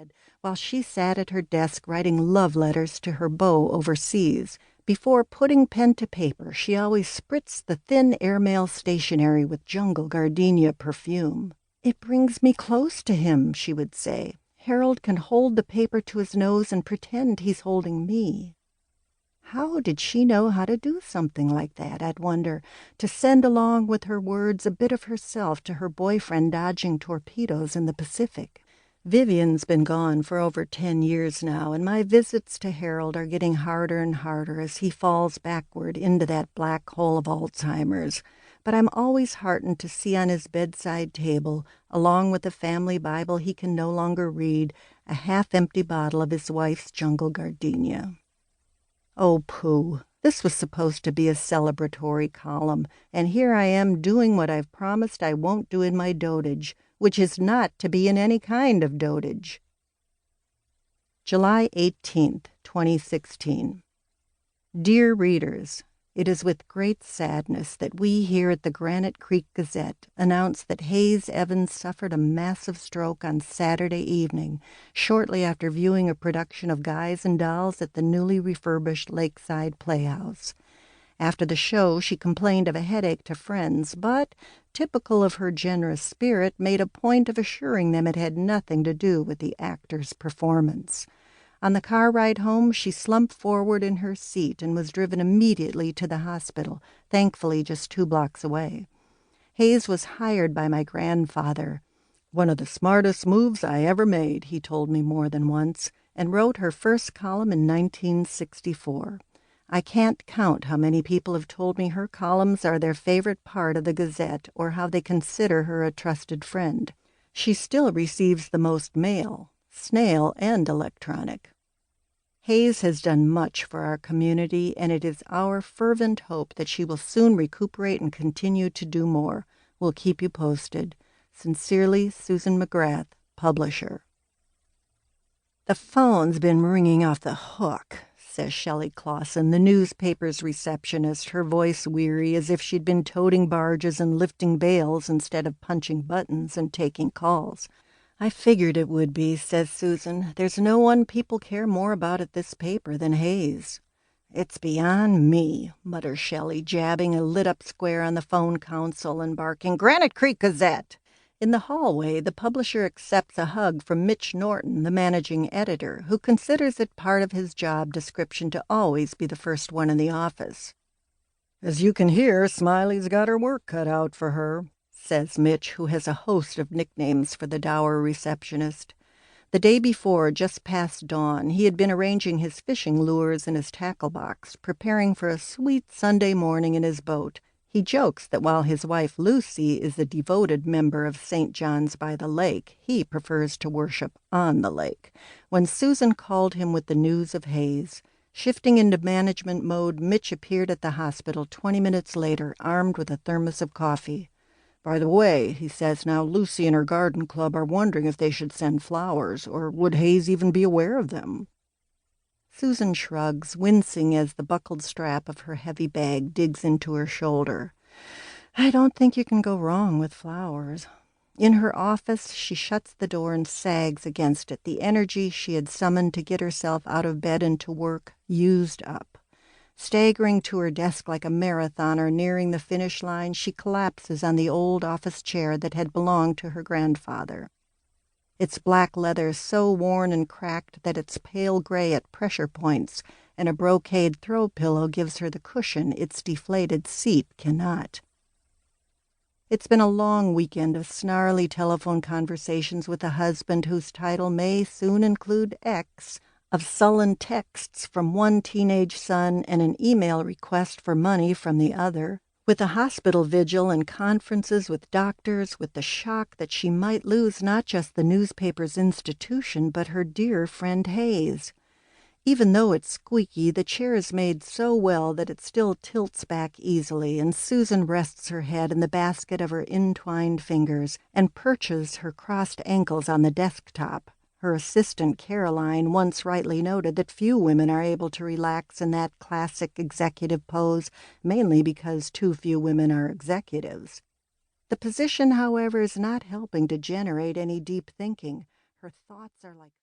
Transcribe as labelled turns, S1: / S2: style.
S1: bed, while she sat at her desk writing love letters to her beau overseas. Before putting pen to paper, she always spritzed the thin airmail stationery with jungle gardenia perfume. "It brings me close to him," she would say. "Harold can hold the paper to his nose and pretend he's holding me." How did she know how to do something like that, I'd wonder, to send along with her words a bit of herself to her boyfriend dodging torpedoes in the Pacific? Vivian's been gone for over 10 years now, and my visits to Harold are getting harder and harder as he falls backward into that black hole of Alzheimer's. But I'm always heartened to see on his bedside table, along with the family Bible he can no longer read, a half-empty bottle of his wife's jungle gardenia. Oh, pooh. This was supposed to be a celebratory column, and here I am doing what I've promised I won't do in my dotage, which is not to be in any kind of dotage. July 18th, 2016. Dear readers, it is with great sadness that we here at the Granite Creek Gazette announce that Haze Evans suffered a massive stroke on Saturday evening, shortly after viewing a production of Guys and Dolls at the newly refurbished Lakeside Playhouse. After the show, she complained of a headache to friends, but, typical of her generous spirit, made a point of assuring them it had nothing to do with the actor's performance. On the car ride home, she slumped forward in her seat and was driven immediately to the hospital, thankfully just 2 blocks away. Haze was hired by my grandfather. "One of the smartest moves I ever made," he told me more than once, and wrote her first column in 1964. I can't count how many people have told me her columns are their favorite part of the Gazette, or how they consider her a trusted friend. She still receives the most mail, snail and electronic. Haze has done much for our community, and it is our fervent hope that she will soon recuperate and continue to do more. We'll keep you posted. Sincerely, Susan McGrath, publisher. "The phone's been ringing off the hook," says Shelley Clausen, the newspaper's receptionist, her voice weary, as if she'd been toting barges and lifting bales instead of punching buttons and taking calls. "I figured it would be," says Susan. "There's no one people care more about at this paper than Haze." "It's beyond me," mutters Shelley, jabbing a lit-up square on the phone console and barking, "Granite Creek Gazette!" In the hallway, the publisher accepts a hug from Mitch Norton, the managing editor, who considers it part of his job description to always be the first one in the office. "As you can hear, Smiley's got her work cut out for her," says Mitch, who has a host of nicknames for the dour receptionist. The day before, just past dawn, he had been arranging his fishing lures in his tackle box, preparing for a sweet Sunday morning in his boat. He jokes that while his wife Lucy is a devoted member of St. John's by the Lake, he prefers to worship on the lake. When Susan called him with the news of Haze, shifting into management mode, Mitch appeared at the hospital 20 minutes later, armed with a thermos of coffee. "By the way," he says now, "Lucy and her garden club are wondering if they should send flowers, or would Haze even be aware of them?" Susan shrugs, wincing as the buckled strap of her heavy bag digs into her shoulder. "I don't think you can go wrong with flowers." In her office, she shuts the door and sags against it, the energy she had summoned to get herself out of bed and to work used up. Staggering to her desk like a marathoner nearing the finish line, she collapses on the old office chair that had belonged to her grandfather. Its black leather so worn and cracked that it's pale gray at pressure points, and a brocade throw pillow gives her the cushion its deflated seat cannot. It's been a long weekend of snarly telephone conversations with a husband whose title may soon include X, of sullen texts from one teenage son and an email request for money from the other, with a hospital vigil and conferences with doctors, with the shock that she might lose not just the newspaper's institution, but her dear friend Haze. Even though it's squeaky, the chair is made so well that it still tilts back easily, and Susan rests her head in the basket of her entwined fingers and perches her crossed ankles on the desktop. Her assistant, Caroline, once rightly noted that few women are able to relax in that classic executive pose, mainly because too few women are executives. The position, however, is not helping to generate any deep thinking. Her thoughts are like